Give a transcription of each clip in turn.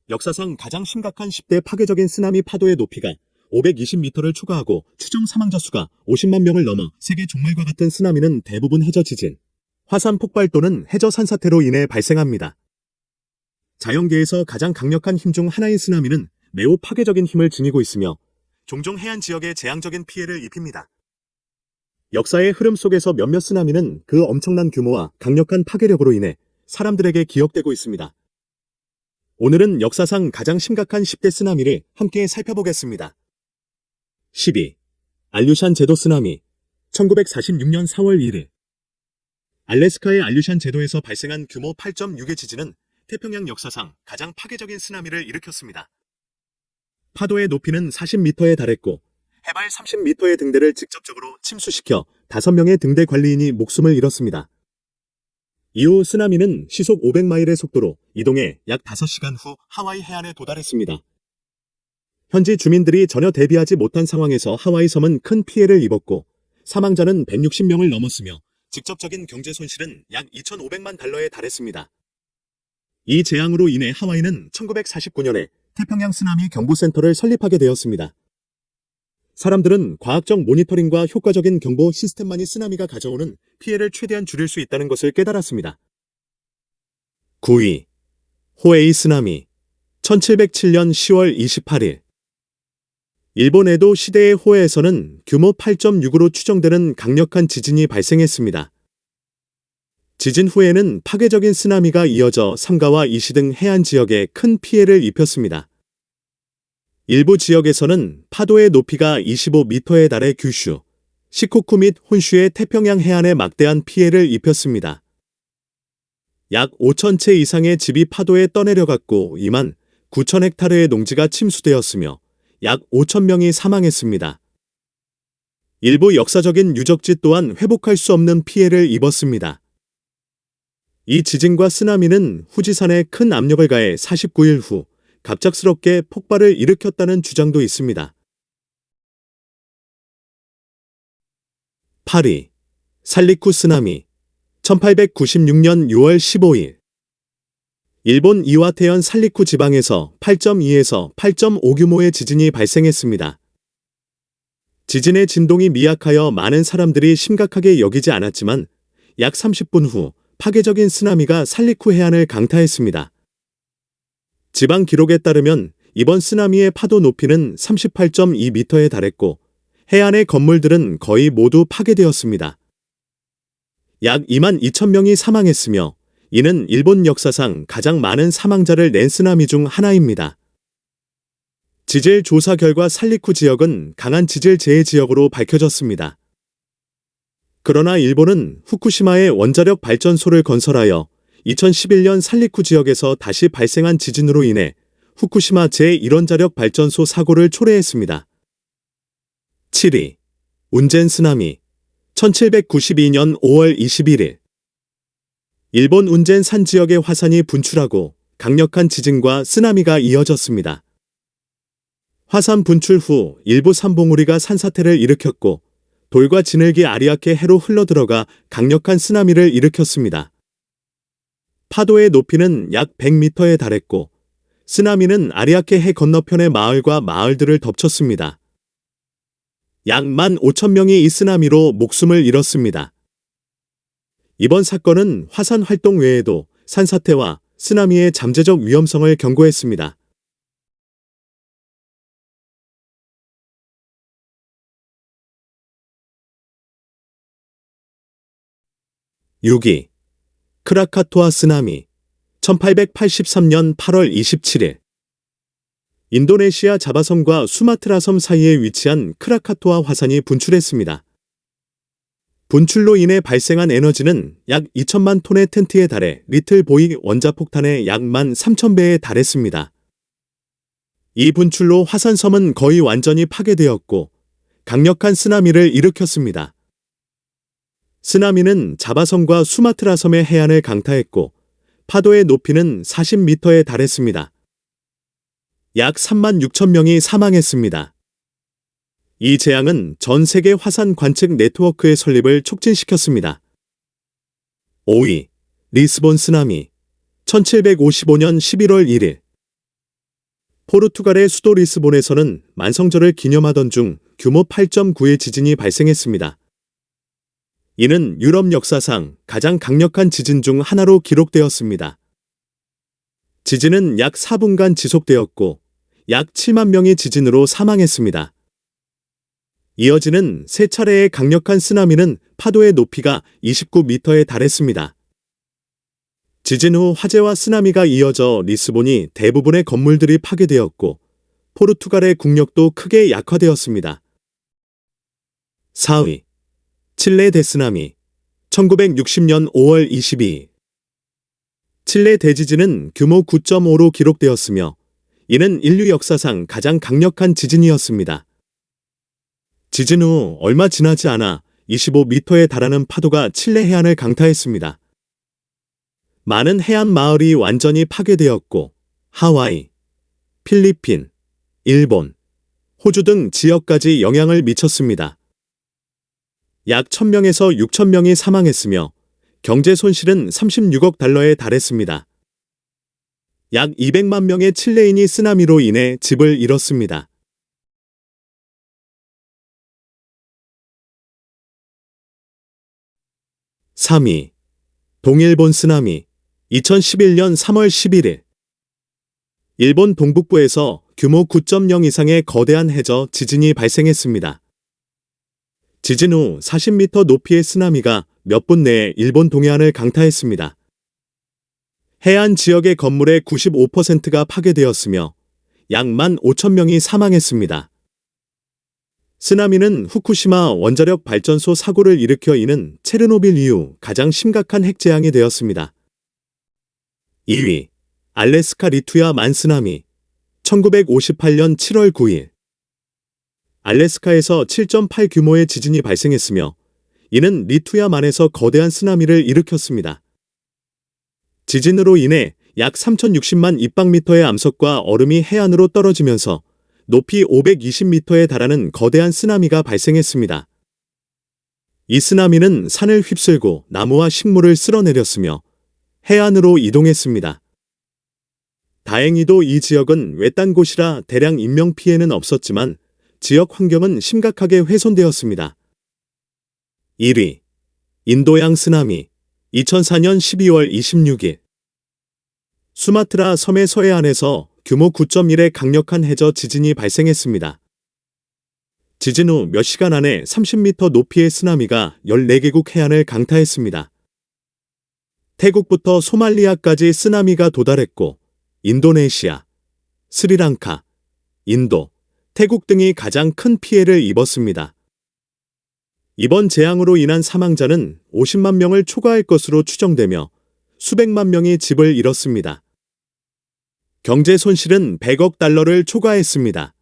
역사상 가장 심각한 10대 파괴적인 쓰나미 파도의 높이가 520m를 초과하고 추정 사망자 수가 50만 명을 넘어 세계 종말과 같은 쓰나미는 대부분 해저 지진, 화산 폭발 또는 해저 산사태로 인해 발생합니다. 자연계에서 가장 강력한 힘 중 하나인 쓰나미는 매우 파괴적인 힘을 지니고 있으며 종종 해안 지역에 재앙적인 피해를 입힙니다. 역사의 흐름 속에서 몇몇 쓰나미는 그 엄청난 규모와 강력한 파괴력으로 인해 사람들에게 기억되고 있습니다. 오늘은 역사상 가장 심각한 10대 쓰나미를 함께 살펴보겠습니다. 12. 알류샨 제도 쓰나미 1946년 4월 1일 알래스카의 알류샨 제도에서 발생한 규모 8.6의 지진은 태평양 역사상 가장 파괴적인 쓰나미를 일으켰습니다. 파도의 높이는 40m에 달했고 해발 30m의 등대를 직접적으로 침수시켜 5명의 등대 관리인이 목숨을 잃었습니다. 이후 쓰나미는 시속 500마일의 속도로 이동해 약 5시간 후 하와이 해안에 도달했습니다. 현지 주민들이 전혀 대비하지 못한 상황에서 하와이 섬은 큰 피해를 입었고 사망자는 160명을 넘었으며 직접적인 경제 손실은 약 2,500만 달러에 달했습니다. 이 재앙으로 인해 하와이는 1949년에 태평양 쓰나미 경보센터를 설립하게 되었습니다. 사람들은 과학적 모니터링과 효과적인 경보 시스템만이 쓰나미가 가져오는 피해를 최대한 줄일 수 있다는 것을 깨달았습니다. 9위. 호에이 쓰나미 1707년 10월 28일 일본 에도 시대의 호에에서는 규모 8.6으로 추정되는 강력한 지진이 발생했습니다. 지진 후에는 파괴적인 쓰나미가 이어져 삼가와 이시 등 해안 지역에 큰 피해를 입혔습니다. 일부 지역에서는 파도의 높이가 25m에 달해 규슈, 시코쿠 및 혼슈의 태평양 해안에 막대한 피해를 입혔습니다. 약 5,000채 이상의 집이 파도에 떠내려갔고 2만 9천 헥타르의 농지가 침수되었으며 약 5,000명이 사망했습니다. 일부 역사적인 유적지 또한 회복할 수 없는 피해를 입었습니다. 이 지진과 쓰나미는 후지산에 큰 압력을 가해 49일 후 갑작스럽게 폭발을 일으켰다는 주장도 있습니다. 8위. 살리쿠 쓰나미 1896년 6월 15일 일본 이와테현 살리쿠 지방에서 8.2에서 8.5 규모의 지진이 발생했습니다. 지진의 진동이 미약하여 많은 사람들이 심각하게 여기지 않았지만 약 30분 후 파괴적인 쓰나미가 살리쿠 해안을 강타했습니다. 지방 기록에 따르면 이번 쓰나미의 파도 높이는 38.2m에 달했고 해안의 건물들은 거의 모두 파괴되었습니다. 약 2만 2천 명이 사망했으며 이는 일본 역사상 가장 많은 사망자를 낸 쓰나미 중 하나입니다. 지질 조사 결과 살리쿠 지역은 강한 지질 재해 지역으로 밝혀졌습니다. 그러나 일본은 후쿠시마에 원자력 발전소를 건설하여 2011년 살리쿠 지역에서 다시 발생한 지진으로 인해 후쿠시마 제1원자력 발전소 사고를 초래했습니다. 7위. 운젠 쓰나미 1792년 5월 21일 일본 운젠 산 지역의 화산이 분출하고 강력한 지진과 쓰나미가 이어졌습니다. 화산 분출 후 일부 산봉우리가 산사태를 일으켰고 돌과 진흙이 아리아케 해로 흘러들어가 강력한 쓰나미를 일으켰습니다. 파도의 높이는 약 100m에 달했고 쓰나미는 아리아케 해 건너편의 마을과 마을들을 덮쳤습니다. 약 15,000명이 이 쓰나미로 목숨을 잃었습니다. 이번 사건은 화산 활동 외에도 산사태와 쓰나미의 잠재적 위험성을 경고했습니다. 6위. 크라카토아 쓰나미 1883년 8월 27일 인도네시아 자바섬과 수마트라 섬 사이에 위치한 크라카토아 화산이 분출했습니다. 분출로 인해 발생한 에너지는 약 2천만 톤의 텐트에 달해 리틀 보이 원자폭탄의 약 13,000배에 달했습니다. 이 분출로 화산섬은 거의 완전히 파괴되었고 강력한 쓰나미를 일으켰습니다. 쓰나미는 자바섬과 수마트라 섬의 해안을 강타했고 파도의 높이는 40m에 달했습니다. 약 3만 6천 명이 사망했습니다. 이 재앙은 전 세계 화산 관측 네트워크의 설립을 촉진시켰습니다. 5위. 리스본 쓰나미 1755년 11월 1일 포르투갈의 수도 리스본에서는 만성절을 기념하던 중 규모 8.9의 지진이 발생했습니다. 이는 유럽 역사상 가장 강력한 지진 중 하나로 기록되었습니다. 지진은 약 4분간 지속되었고 약 7만 명이 지진으로 사망했습니다. 이어지는 세 차례의 강력한 쓰나미는 파도의 높이가 29m에 달했습니다. 지진 후 화재와 쓰나미가 이어져 리스본이 대부분의 건물들이 파괴되었고 포르투갈의 국력도 크게 약화되었습니다. 4위. 칠레 대쓰나미 1960년 5월 22일 칠레 대지진은 규모 9.5로 기록되었으며 이는 인류 역사상 가장 강력한 지진이었습니다. 지진 후 얼마 지나지 않아 25m에 달하는 파도가 칠레 해안을 강타했습니다. 많은 해안 마을이 완전히 파괴되었고 하와이, 필리핀, 일본, 호주 등 지역까지 영향을 미쳤습니다. 약 1,000명에서 6,000명이 사망했으며 경제 손실은 36억 달러에 달했습니다. 약 200만 명의 칠레인이 쓰나미로 인해 집을 잃었습니다. (3위) 동일본 쓰나미 2011년 3월 11일 일본 동북부에서 규모 9.0 이상의 거대한 해저 지진이 발생했습니다. 지진 후 40m 높이의 쓰나미가 몇 분 내에 일본 동해안을 강타했습니다. 해안 지역의 건물의 95%가 파괴되었으며 약 15,000명이 사망했습니다. 쓰나미는 후쿠시마 원자력 발전소 사고를 일으켜 이는 체르노빌 이후 가장 심각한 핵재앙이 되었습니다. 2위. 알래스카 리투야 만쓰나미 1958년 7월 9일 알래스카에서 7.8 규모의 지진이 발생했으며 이는 리투야만에서 거대한 쓰나미를 일으켰습니다. 지진으로 인해 약 3,060만 입방미터의 암석과 얼음이 해안으로 떨어지면서 높이 520m에 달하는 거대한 쓰나미가 발생했습니다. 이 쓰나미는 산을 휩쓸고 나무와 식물을 쓸어내렸으며 해안으로 이동했습니다. 다행히도 이 지역은 외딴 곳이라 대량 인명피해는 없었지만 지역 환경은 심각하게 훼손되었습니다. 1위. 인도양 쓰나미 2004년 12월 26일 수마트라 섬의 서해안에서 규모 9.1의 강력한 해저 지진이 발생했습니다. 지진 후 몇 시간 안에 30m 높이의 쓰나미가 14개국 해안을 강타했습니다. 태국부터 소말리아까지 쓰나미가 도달했고 인도네시아, 스리랑카, 인도, 태국 등이 가장 큰 피해를 입었습니다. 이번 재앙으로 인한 사망자는 50만 명을 초과할 것으로 추정되며 수백만 명이 집을 잃었습니다. 경제 손실은 100억 달러를 초과했습니다.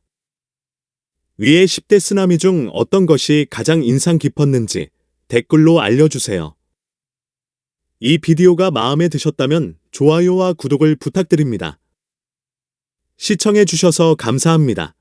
위의 10대 쓰나미 중 어떤 것이 가장 인상 깊었는지 댓글로 알려주세요. 이 비디오가 마음에 드셨다면 좋아요와 구독을 부탁드립니다. 시청해주셔서 감사합니다.